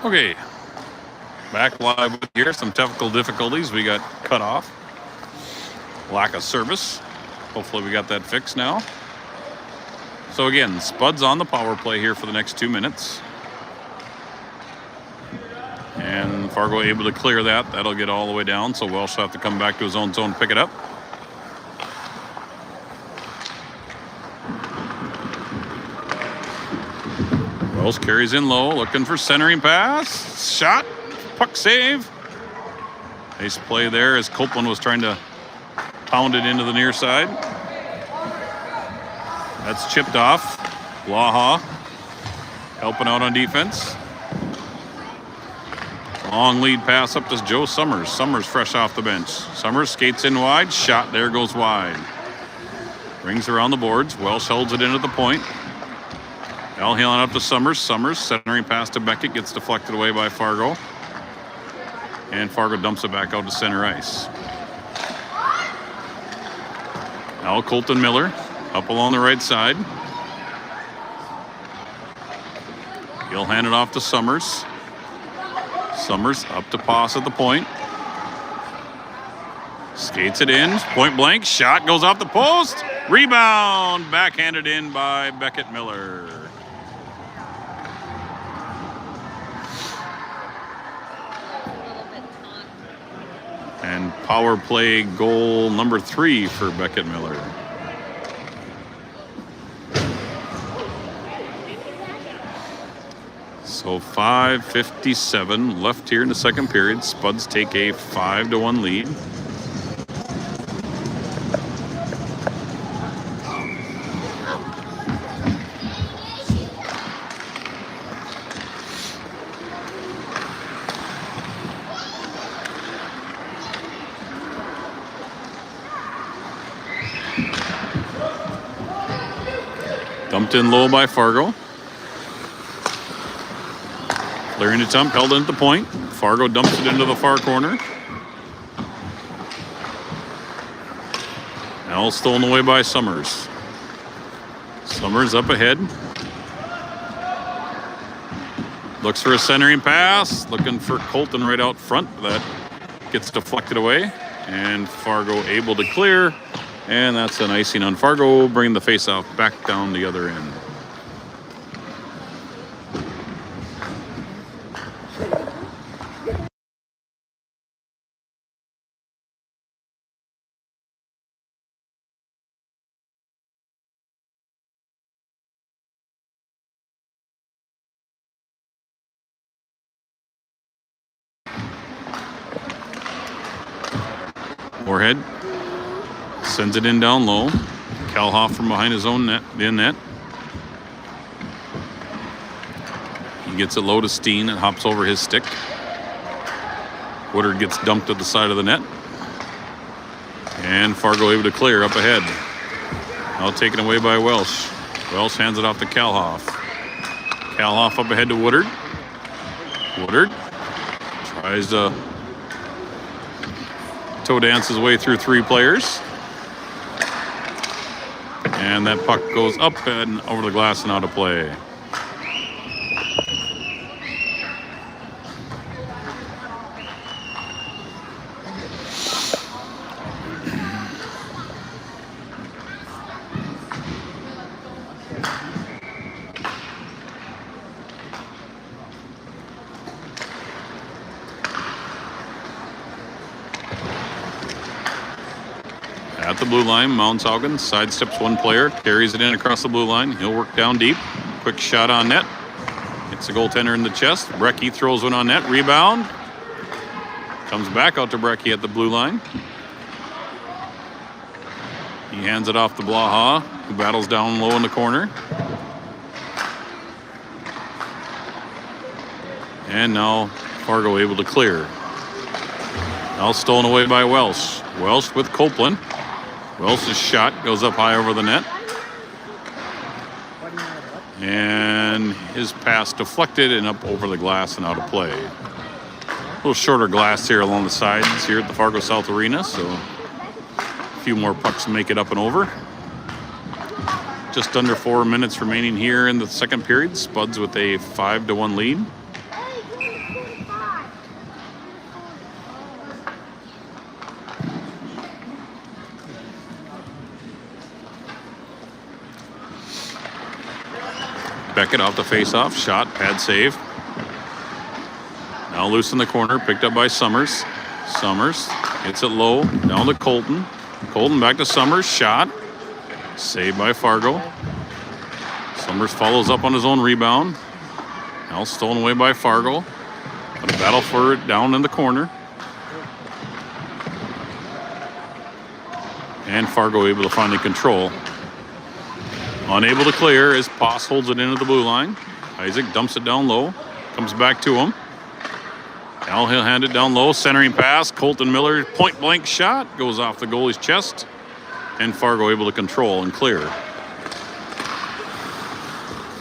Okay, back live with here. Some technical difficulties. We got cut off. Lack of service. Hopefully we got that fixed now. So again, Spud's on the power play here for the next 2 minutes. And Fargo able to clear that. That'll get all the way down, so Welsh will have to come back to his own zone, pick it up. Welsh carries in low, looking for centering pass. Shot, puck save. Nice play there as Copeland was trying to pound it into the near side. That's chipped off. Blaha helping out on defense. Long lead pass up to Joe Summers. Summers fresh off the bench. Summers skates in wide. Shot there, goes wide. Rings around the boards. Welsh holds it into the point. Al healing up to Summers. Summers centering pass to Beckett. Gets deflected away by Fargo. And Fargo dumps it back out to center ice. Now Colton Miller up along the right side. He'll hand it off to Summers. Summers up to Poss at the point. Skates it in. Point blank. Shot goes off the post. Rebound. Backhanded in by Beckett Miller. And power play goal number 3 for Beckett Miller. So 5:57 left here in the second period. Spuds take a 5-1 lead. Dumped in low by Fargo. Clearing attempt, held in at the point. Fargo dumps it into the far corner. Now stolen away by Summers. Summers up ahead. Looks for a centering pass. Looking for Colton right out front. That gets deflected away. And Fargo able to clear. And that's an icing on Fargo, bringing the faceoff back down the other end. Moorhead sends it in down low. Kalhoff from behind his own net, the net. He gets it low to Steen and hops over his stick. Woodard gets dumped to the side of the net. And Fargo able to clear up ahead. Now taken away by Welsh. Welsh hands it off to Kalhoff. Kalhoff up ahead to Woodard. Woodard tries to toe dance his way through 3 players. And that puck goes up and over the glass and out of play. At the blue line, Mounshaugen sidesteps one player, carries it in across the blue line. He'll work down deep. Quick shot on net. Hits the goaltender in the chest. Brecky throws one on net. Rebound. Comes back out to Brecky at the blue line. He hands it off to Blaha, who battles down low in the corner. And now Fargo able to clear. Now stolen away by Welsh. Welsh with Copeland. Welsh's shot goes up high over the net. And his pass deflected and up over the glass and out of play. A little shorter glass here along the sides here at the Fargo South Arena, so a few more pucks make it up and over. Just under 4 minutes remaining here in the second period. Spuds with a 5-1 lead. Beckett off the face-off. Shot, pad save. Now loose in the corner, picked up by Summers. Summers hits it low, down to Colton. Colton back to Summers, shot. Saved by Fargo. Summers follows up on his own rebound. Now stolen away by Fargo. But a battle for it down in the corner. And Fargo able to finally control. Unable to clear as Poss holds it into the blue line. Isaac dumps it down low. Comes back to him. Now he'll hand it down low. Centering pass. Colton Miller point blank shot. Goes off the goalie's chest. And Fargo able to control and clear.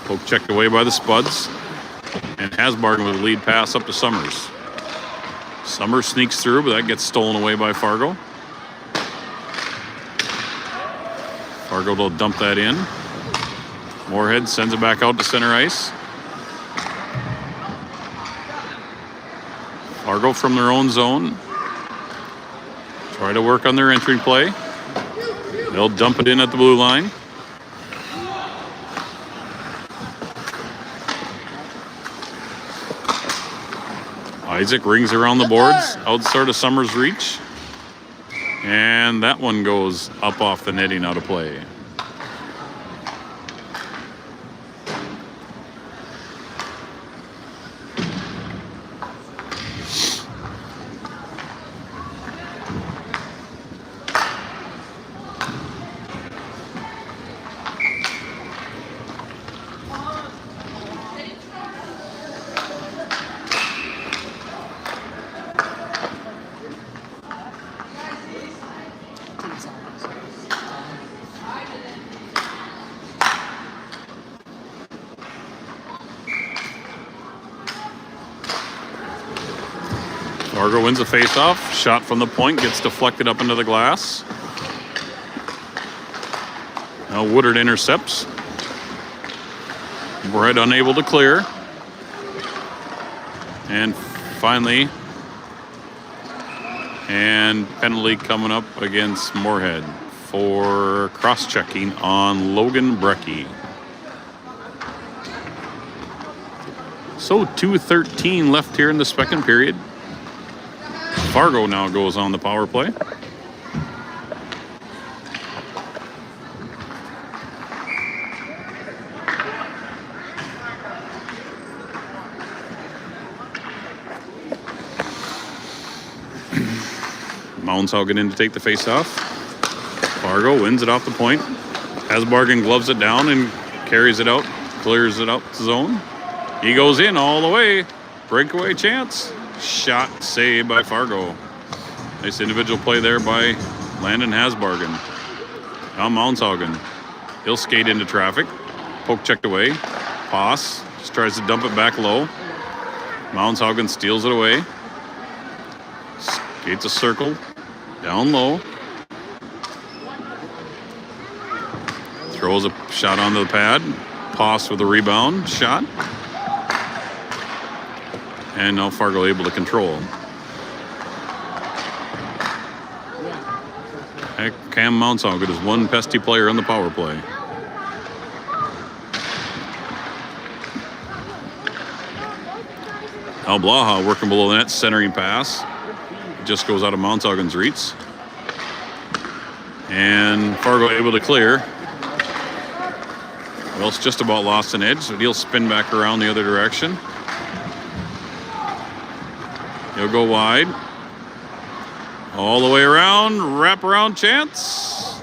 Poke checked away by the Spuds. And Hasbargen with a lead pass up to Summers. Summers sneaks through, but that gets stolen away by Fargo. Fargo will dump that in. Moorhead sends it back out to center ice. Fargo from their own zone. Try to work on their entry play. They'll dump it in at the blue line. Isaac rings around the boards, outside of Summers' reach. And that one goes up off the netting out of play. Fargo wins the faceoff. Shot from the point gets deflected up into the glass. Now Woodard intercepts. Moorhead unable to clear. And finally, penalty coming up against Moorhead for cross-checking on Logan Brecky. So 2:13 left here in the second period. Fargo now goes on the power play. Mounshaugen in to take the face-off. Fargo wins it off the point. Hasbargen gloves it down and carries it out, clears it out the zone. He goes in all the way. Breakaway chance. Shot saved by Fargo. Nice individual play there by Landon Hasbargen. Now Mounshaugen. He'll skate into traffic. Poke checked away. Poss just tries to dump it back low. Mounshaugen steals it away. Skates a circle. Down low. Throws a shot onto the pad. Poss with a rebound. Shot. And now Fargo able to control. Cam Mounshaugen is one pesky player on the power play. Now Blaha working below the net, centering pass. It just goes out of Mounshaugen's reach. And Fargo able to clear. Well, it's just about lost an edge, so he'll spin back around the other direction. He'll go wide. All the way around, wraparound chance.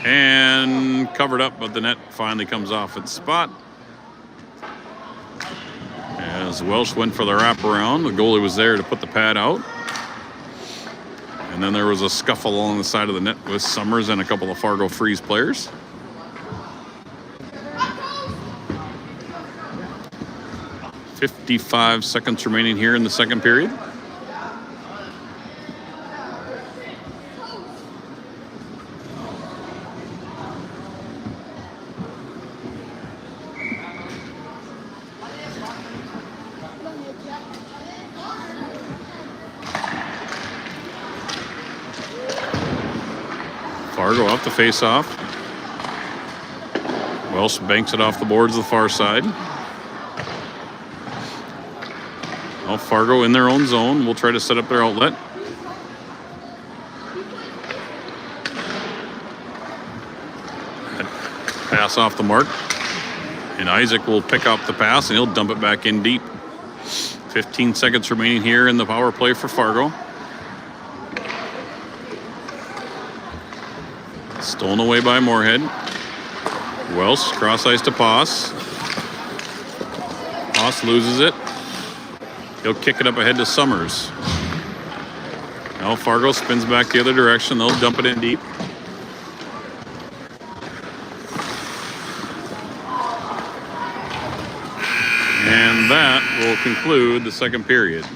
And covered up, but the net finally comes off its spot. As Welsh went for the wraparound, the goalie was there to put the pad out. And then there was a scuffle along the side of the net with Summers and a couple of Fargo Freeze players. .55 seconds remaining here in the second period. Fargo off the face-off. Welsh banks it off the boards to the far side. Now Fargo in their own zone will try to set up their outlet. Pass off the mark. And Isaac will pick up the pass and he'll dump it back in deep. 15 seconds remaining here in the power play for Fargo. Stolen away by Moorhead. Welsh cross ice to Poss. Poss loses it. He'll kick it up ahead to Summers. Now Fargo spins back the other direction. They'll dump it in deep. And that will conclude the second period.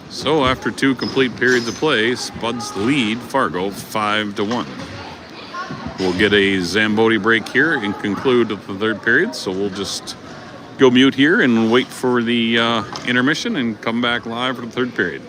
So after 2 complete periods of play, Spuds lead Fargo 5-1. We'll get a Zamboni break here and conclude the third period. So we'll just go mute here and wait for the intermission and come back live for the third period.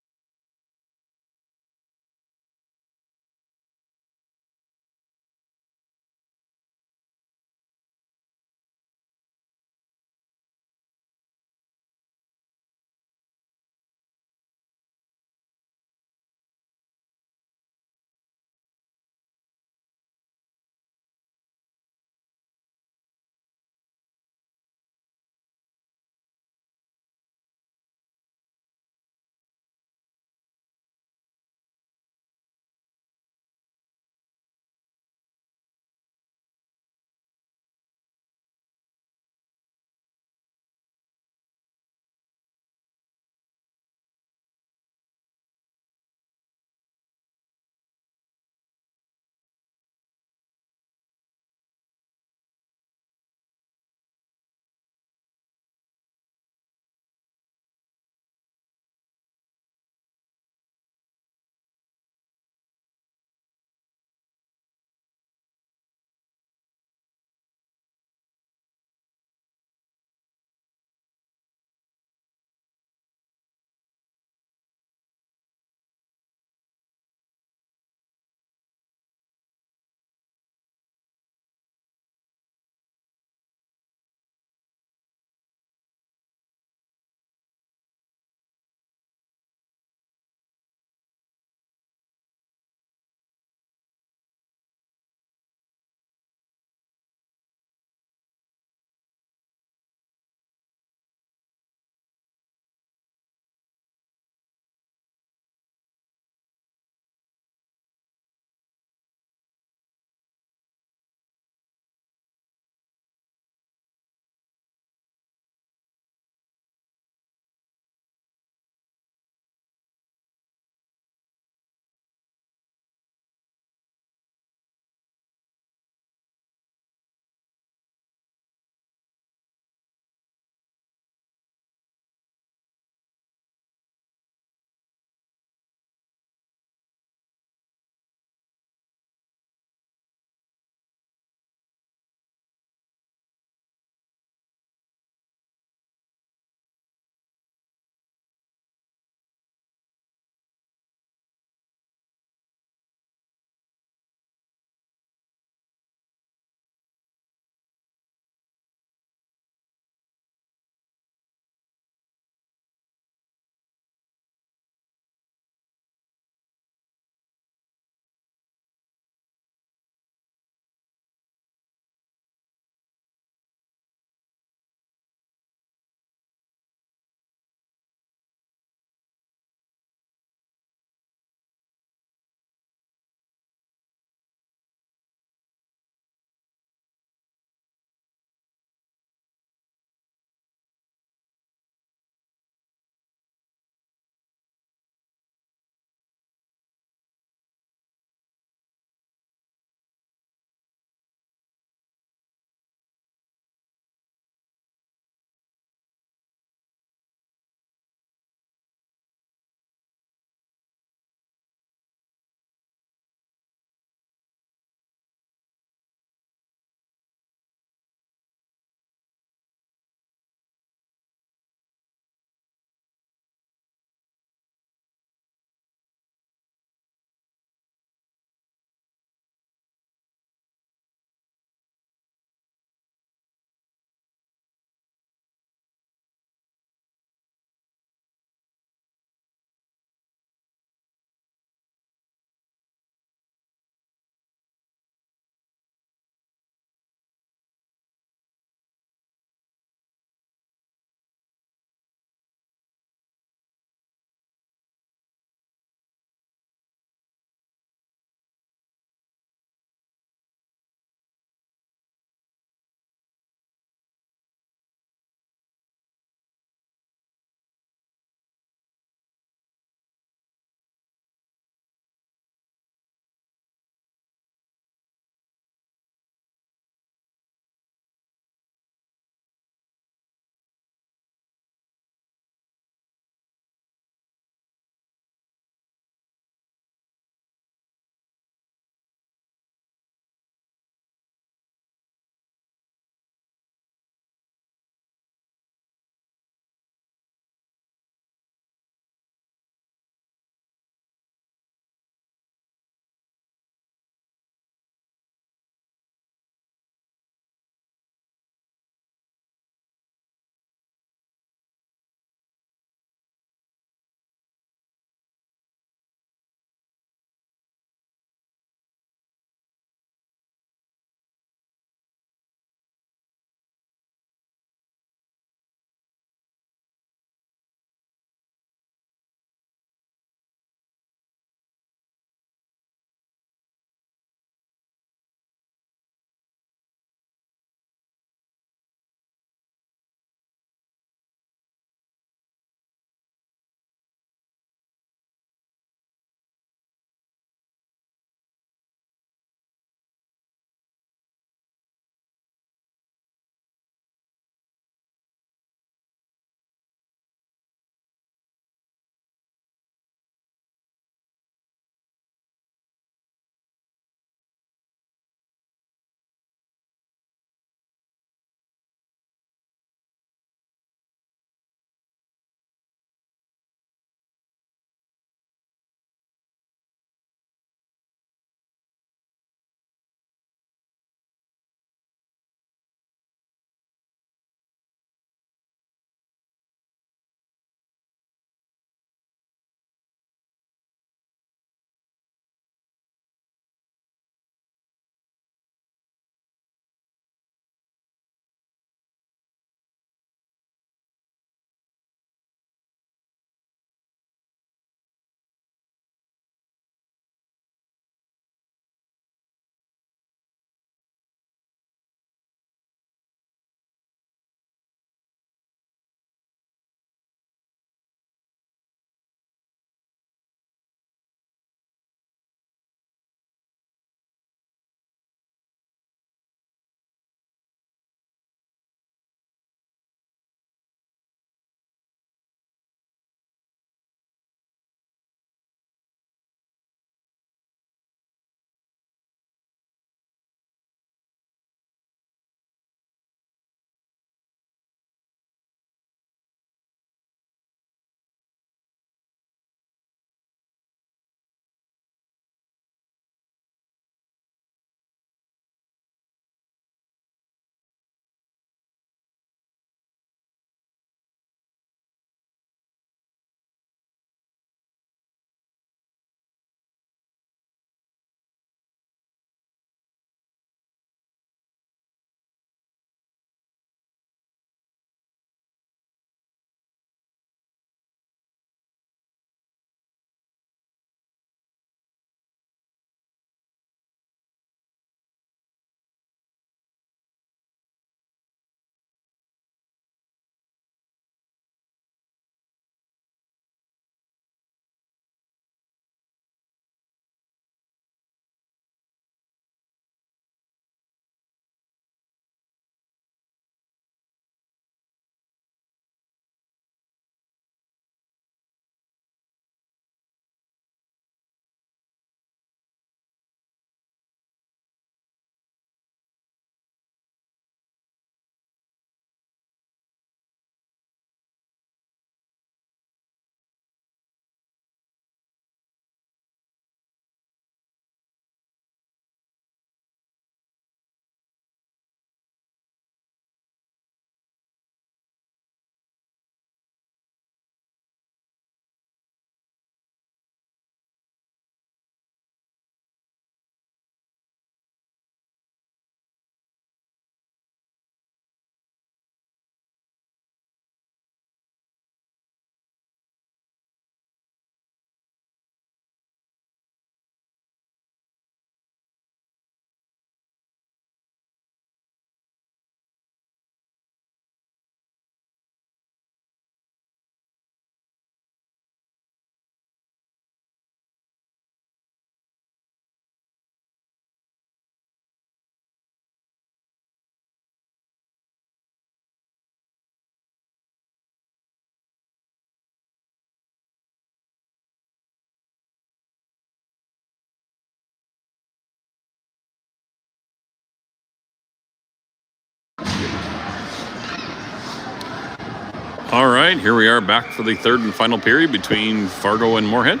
All right, here we are back for the third and final period between Fargo and Moorhead.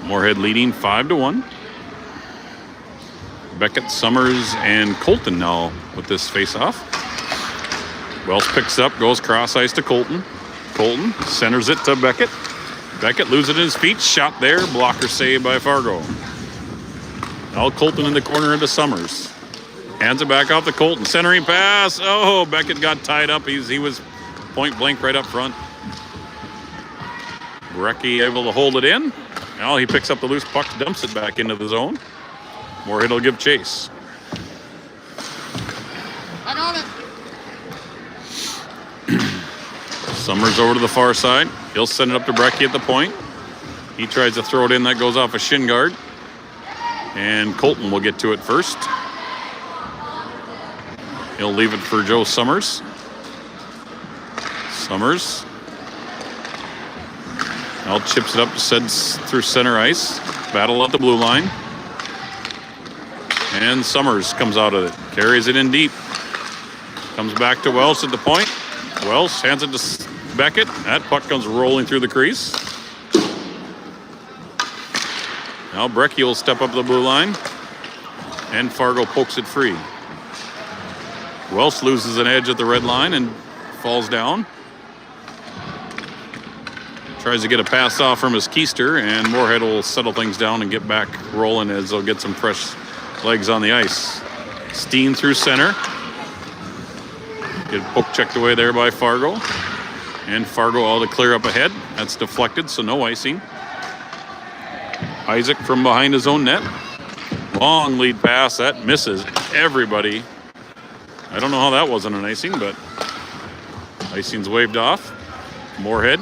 Moorhead leading 5-1. Beckett, Summers, and Colton now with this face-off. Wells picks up, goes cross ice to Colton. Colton centers it to Beckett. Beckett loses it in his feet. Shot there. Blocker save by Fargo. Now Colton in the corner into Summers. Hands it back off to Colton. Centering pass. Oh, Beckett got tied up. He was point blank right up front. Brecky able to hold it in. Now he picks up the loose puck, dumps it back into the zone. Moorhead will give chase. I got it. Summers over to the far side. He'll send it up to Brecky at the point. He tries to throw it in. That goes off a shin guard. And Colton will get to it first. He'll leave it for Joe Summers. Summers. Now chips it up, sends through center ice. Battle at the blue line. And Summers comes out of it. Carries it in deep. Comes back to Welsh at the point. Welsh hands it to Beckett. That puck comes rolling through the crease. Now Brecky will step up the blue line. And Fargo pokes it free. Welsh loses an edge at the red line and falls down. Tries to get a pass off from his keister, and Moorhead will settle things down and get back rolling as they'll get some fresh legs on the ice. Steen through center. Get poke checked away there by Fargo. And Fargo all to clear up ahead. That's deflected, so no icing. Isaac from behind his own net. Long lead pass. That misses everybody. I don't know how that wasn't an icing, but icing's waved off. Moorhead.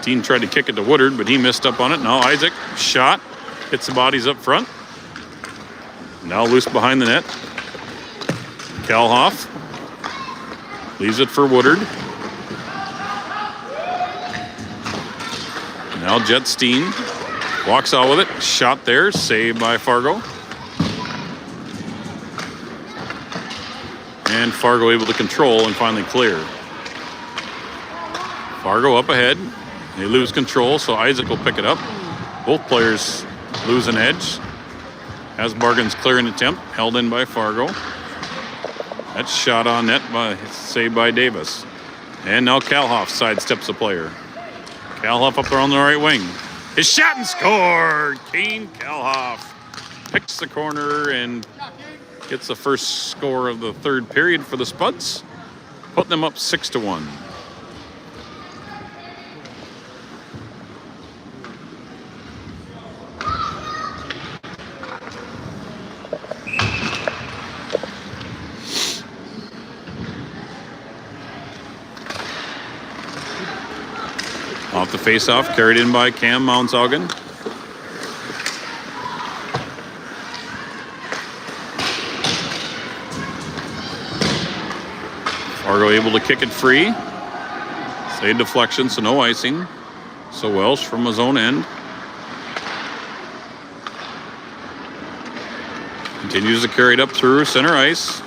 Steen tried to kick it to Woodard, but he missed up on it. Now Isaac, shot. Hits the bodies up front. Now loose behind the net. Kalhoff leaves it for Woodard. Now Jet Steen walks out with it. Shot there, saved by Fargo. And Fargo able to control and finally clear. Fargo up ahead. They lose control, so Isaac will pick it up. Both players lose an edge. As Bargan's clearing attempt, held in by Fargo. That's shot on net, saved by Davis. And now Kalhoff sidesteps the player. Kalhoff up there on the right wing. His shot and scored! Kane Kalhoff picks the corner and gets the first score of the third period for the Spuds, putting them up 6-1. Off the face-off, carried in by Cam Mountshaugen. Fargo able to kick it free. Save deflection, so no icing. So Welsh from his own end. Continues to carry it up through center ice.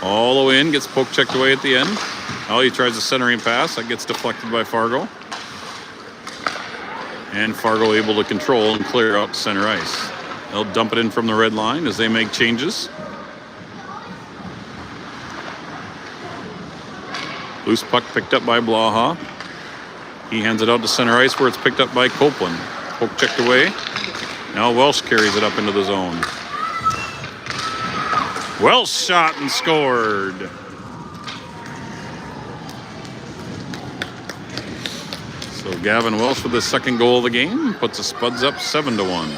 All the way in, gets poke checked away at the end. Now he tries a centering pass. That gets deflected by Fargo. And Fargo able to control and clear out center ice. They'll dump it in from the red line as they make changes. Loose puck picked up by Blaha. He hands it out to center ice where it's picked up by Copeland. Poke checked away. Now Welsh carries it up into the zone. Welsh shot and scored. So Gavin Welsh with his second goal of the game puts the Spuds up 7-1.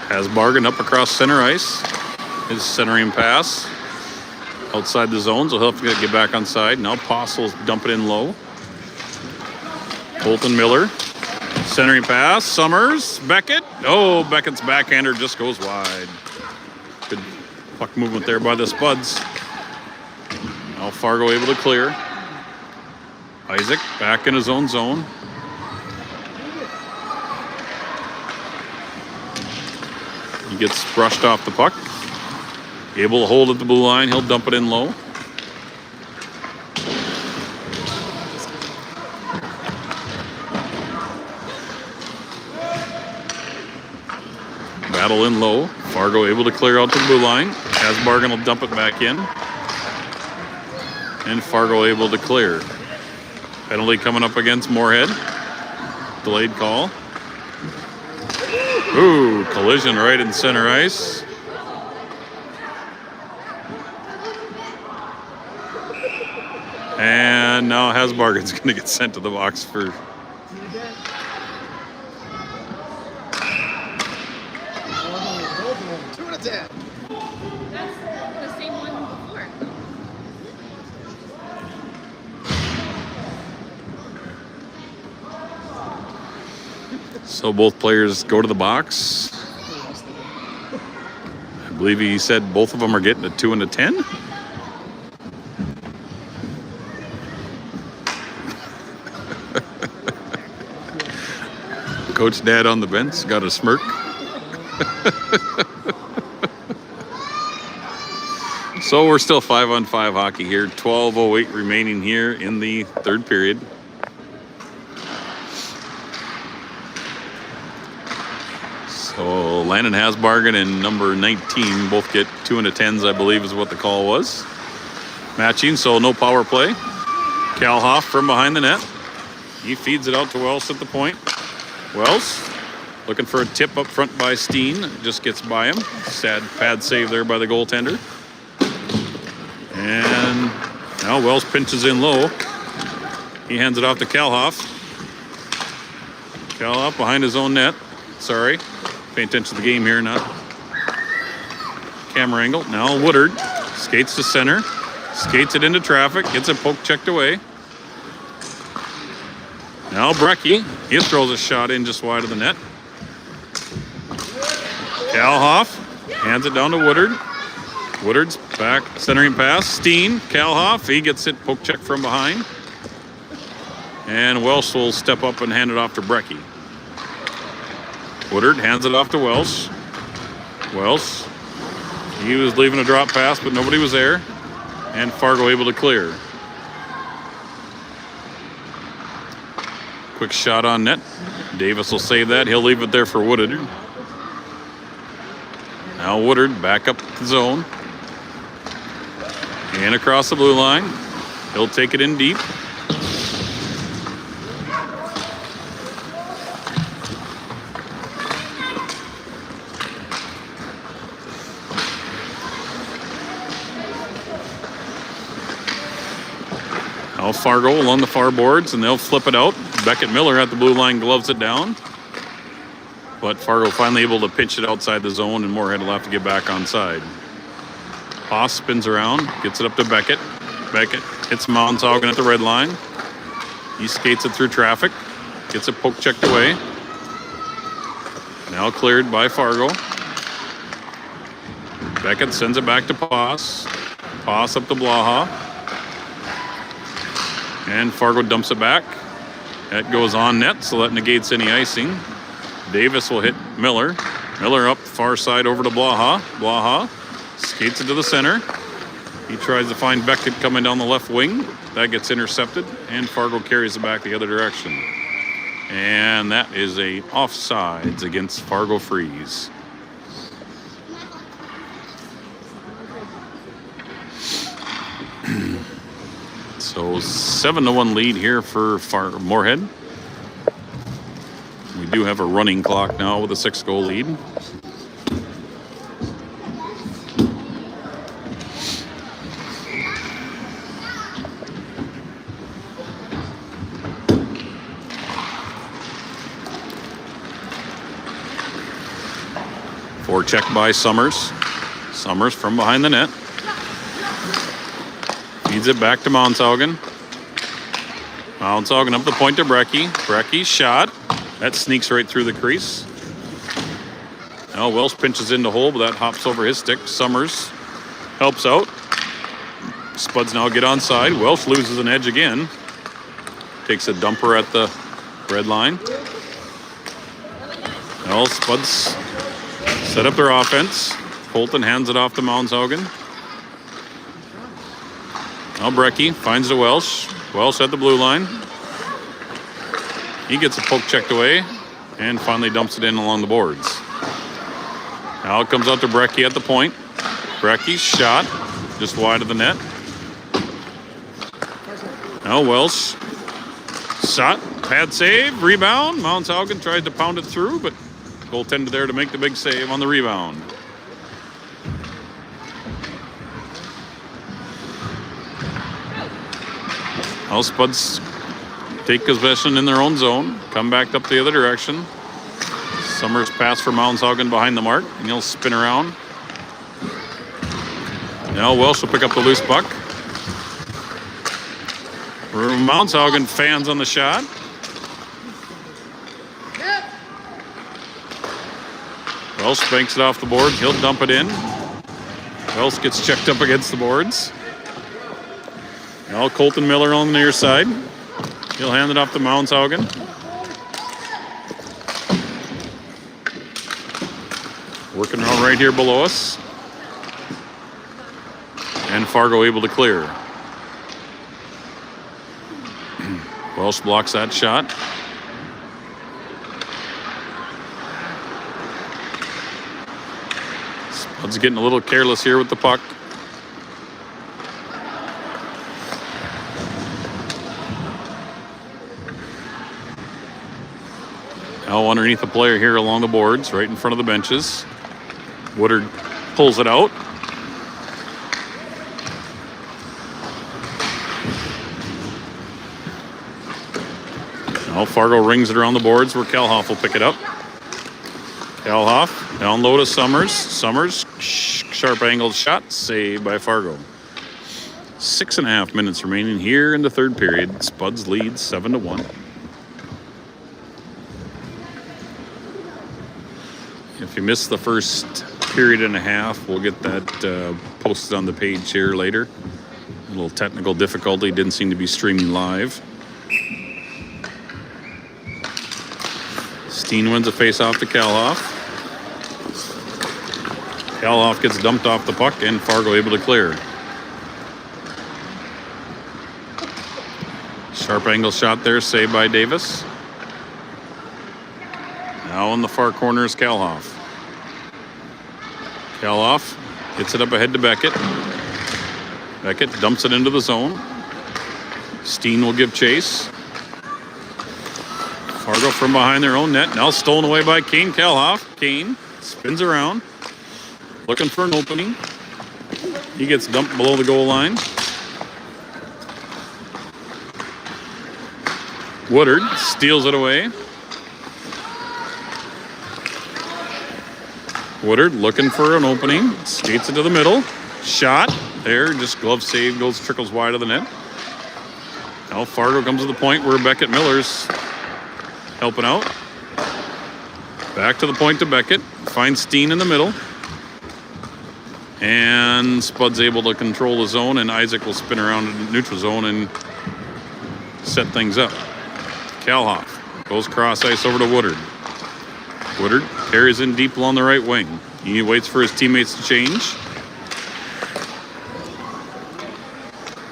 Has Bargan up across center ice. His centering pass outside the zone, so he'll have to get back on side. Now Postle's dump it in low. Colton Miller Centering pass, Summers, Beckett. Oh, Beckett's backhander just goes wide. Good puck movement there by the Spuds. Now Fargo able to clear. Isaac back in his own zone. He gets brushed off the puck. Able to hold at the blue line. He'll dump it in low. Battle in low. Fargo able to clear out the blue line. Hasbargen will dump it back in. And Fargo able to clear. Penalty coming up against Moorhead. Delayed call. Ooh, collision right in center ice. And now Hasbargen's going to get sent to the box for... That's the same one before. So both players go to the box. I believe he said both of them are getting a 2 and a 10. Coach Dad on the bench got a smirk. So we're still 5-on-5 hockey here. 12:08 remaining here in the third period. So Landon Hasbargen and number 19 both get 2 and a 10s, I believe is what the call was. Matching, so no power play. Kalhoff from behind the net. He feeds it out to Wells at the point. Wells looking for a tip up front by Steen. Just gets by him. Sad pad save there by the goaltender. And now Wells pinches in low. He hands it off to Kalhoff. Kalhoff behind his own net. Sorry. Pay attention to the game here, not camera angle. Now Woodard skates to center. Skates it into traffic. Gets a poke checked away. Now Brecky. He throws a shot in just wide of the net. Kalhoff hands it down to Woodard. Woodard's back, centering pass. Steen, Kalhoff, he gets it, poke check from behind. And Welsh will step up and hand it off to Brecky. Woodard hands it off to Welsh. Welsh, he was leaving a drop pass, but nobody was there. And Fargo able to clear. Quick shot on net. Davis will save that. He'll leave it there for Woodard. Now Woodard back up the zone. And across the blue line. He'll take it in deep. Now Fargo along the far boards, and they'll flip it out. Beckett Miller at the blue line gloves it down. But Fargo finally able to pitch it outside the zone, and Moorhead will have to get back on side. Haas spins around, gets it up to Beckett. Beckett hits Mountshaugen at the red line. He skates it through traffic, gets it poke checked away. Now cleared by Fargo. Beckett sends it back to Paas. Paas up to Blaha. And Fargo dumps it back. That goes on net, so that negates any icing. Davis will hit Miller. Miller up far side over to Blaha. Blaha skates it to the center. He tries to find Beckett coming down the left wing. That gets intercepted, and Fargo carries it back the other direction. And that is a offsides against Fargo Freeze. So 7-1 lead here for Moorhead. We do have a running clock now with a 6-goal lead. Forecheck by Summers. Summers from behind the net. Feeds it back to Mountshaugen. Mountshaugen up the point to Brecky. Brecky shot. That sneaks right through the crease. Now Welsh pinches into hole, but that hops over his stick. Summers helps out. Spuds now get onside. Welsh loses an edge again. Takes a dumper at the red line. Now Spuds set up their offense. Colton hands it off to Mounshaugen. Now Brecky finds the Welsh. Welsh at the blue line. He gets a poke checked away and finally dumps it in along the boards. Now it comes out to Brecky at the point. Brecky's shot just wide of the net. Now Welsh shot, pad save, rebound. Mounshaugen tries to pound it through, but goaltender there to make the big save on the rebound. Now Spuds take possession in their own zone, come back up the other direction. Summers pass for Mounshaugen behind the mark, and he'll spin around. Now Welsh will pick up the loose puck. Mounshaugen fans on the shot. Welsh banks it off the board. He'll dump it in. Welsh gets checked up against the boards. Now Colton Miller on the near side. He'll hand it off to Mounshaugen. Working around right here below us. And Fargo able to clear. Welsh blocks that shot. Spud's getting a little careless here with the puck. Now underneath the player here along the boards, right in front of the benches. Woodard pulls it out. Now Fargo rings it around the boards where Kalhoff will pick it up. Kalhoff down low to Summers. Summers, sharp angled shot, saved by Fargo. 6.5 minutes remaining here in the third period. Spuds lead 7-1. If you missed the first period and a half, we'll get that posted on the page here later. A little technical difficulty, didn't seem to be streaming live. Steen wins a face-off to Kalhoff. Kalhoff gets dumped off the puck and Fargo able to clear. Sharp angle shot there, saved by Davis. Now in the far corner is Kalhoff. Kalhoff gets it up ahead to Beckett. Beckett dumps it into the zone. Steen will give chase. Fargo from behind their own net. Now stolen away by Kane Kalhoff. Kane spins around. Looking for an opening. He gets dumped below the goal line. Woodard steals it away. Woodard looking for an opening. Skates it to the middle. Shot. There, just glove save, trickles wide of the net. Now Fargo comes to the point where Beckett Miller's helping out. Back to the point to Beckett. Finds Steen in the middle. And Spud's able to control the zone, and Isaac will spin around in the neutral zone and set things up. Kalhoff goes cross ice over to Woodard. Woodard carries in deep along the right wing. He waits for his teammates to change.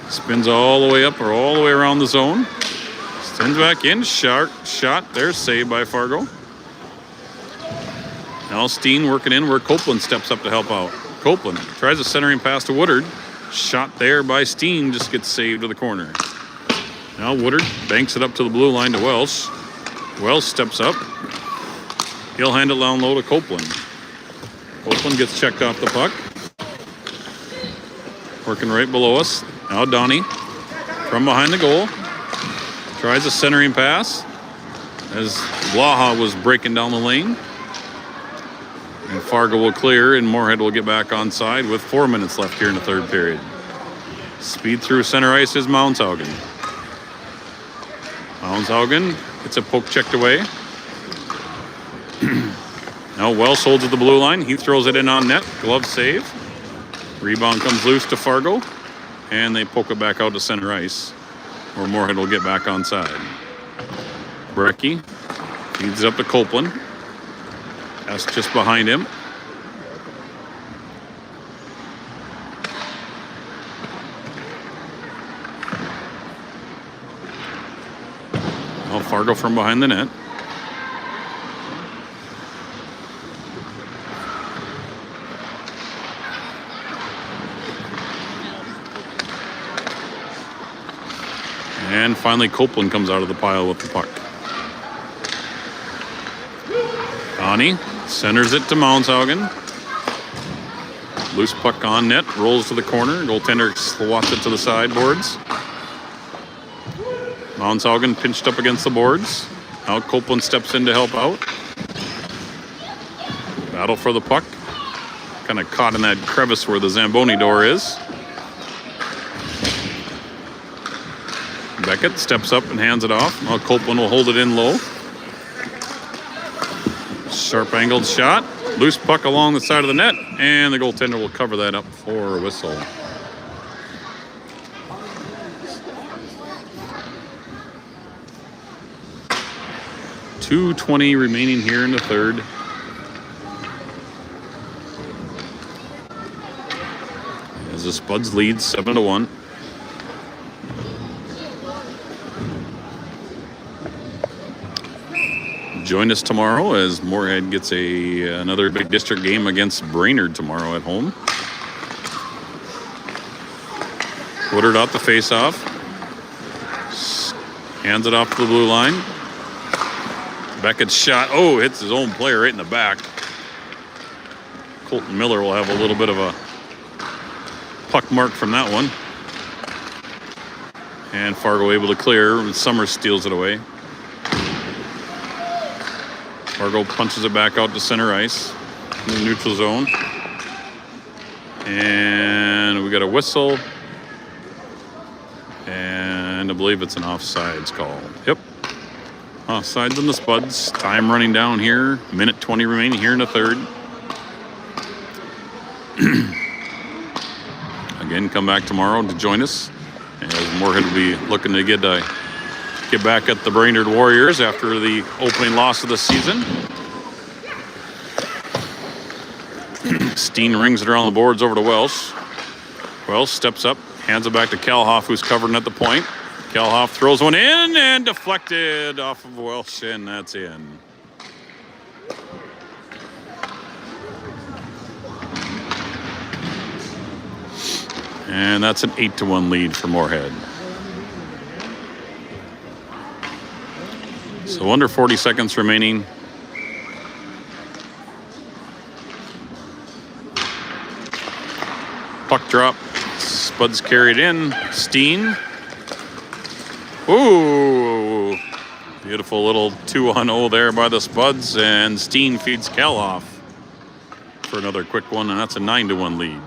Spins all the way up or all the way around the zone. Sends back in. Shot there, saved by Fargo. Now Steen working in where Copeland steps up to help out. Copeland tries a centering pass to Woodard. Shot there by Steen, just gets saved to the corner. Now Woodard banks it up to the blue line to Welsh. Welsh steps up. He'll hand it down low to Copeland. Copeland gets checked off the puck. Working right below us. Now Donnie from behind the goal. Tries a centering pass as Blaha was breaking down the lane. And Fargo will clear and Moorhead will get back on side with 4 minutes left here in the third period. Speed through center ice is Mounshaugen. Mounshaugen gets a poke checked away. Now Welsh holds at the blue line. He throws it in on net. Glove save. Rebound comes loose to Fargo. And they poke it back out to center ice, where Moorhead will get back on side. Brecky feeds it up to Copeland. That's just behind him. Now Fargo from behind the net. And finally, Copeland comes out of the pile with the puck. Connie centers it to Mounshaugen. Loose puck on net, rolls to the corner. Goaltender swats it to the sideboards. Mounshaugen pinched up against the boards. Now Copeland steps in to help out. Battle for the puck. Kind of caught in that crevice where the Zamboni door is. Beckett steps up and hands it off. Now Copeland will hold it in low. Sharp angled shot. Loose puck along the side of the net. And the goaltender will cover that up for a whistle. .220 remaining here in the third. As the Spuds lead 7-1. Join us tomorrow as Moorhead gets another big district game against Brainerd tomorrow at home. Woodard out the face-off. Hands it off to the blue line. Beckett's shot. Oh, hits his own player right in the back. Colton Miller will have a little bit of a puck mark from that one. And Fargo able to clear. Summers steals it away. Fargo punches it back out to center ice in the neutral zone. And we got a whistle. And I believe it's an offsides call. Yep. Offsides on the Spuds. Time running down here. Minute 20 remaining here in the third. Again, come back tomorrow to join us. As Moorhead will be looking to get back at the Brainerd Warriors after the opening loss of the season. Steen rings it around the boards over to Welsh. Welsh steps up, hands it back to Kalhoff, who's covering at the point. Kalhoff throws one in and deflected off of Welsh, and that's in. And that's an 8-1 lead for Moorhead. So under 40 seconds remaining. Puck drop. Spuds carried in. Steen. Ooh. Beautiful little 2-on-0 there by the Spuds. And Steen feeds Kalhoff for another quick one. And that's a 9-1 lead.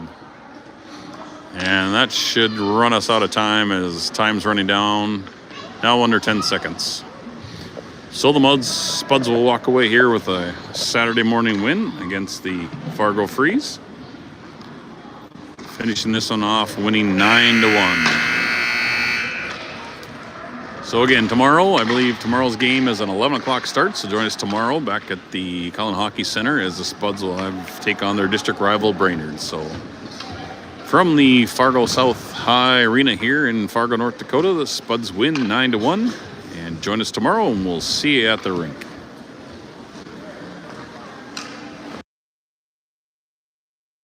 And that should run us out of time as time's running down. Now under 10 seconds. So the Spuds will walk away here with a Saturday morning win against the Fargo Freeze. Finishing this one off, winning 9-1. So again, tomorrow, I believe tomorrow's game is an 11 o'clock start. So join us tomorrow back at the Cullen Hockey Center as the Spuds will take on their district rival Brainerd. So from the Fargo South High Arena here in Fargo, North Dakota, the Spuds win 9-1. And join us tomorrow, and we'll see you at the rink.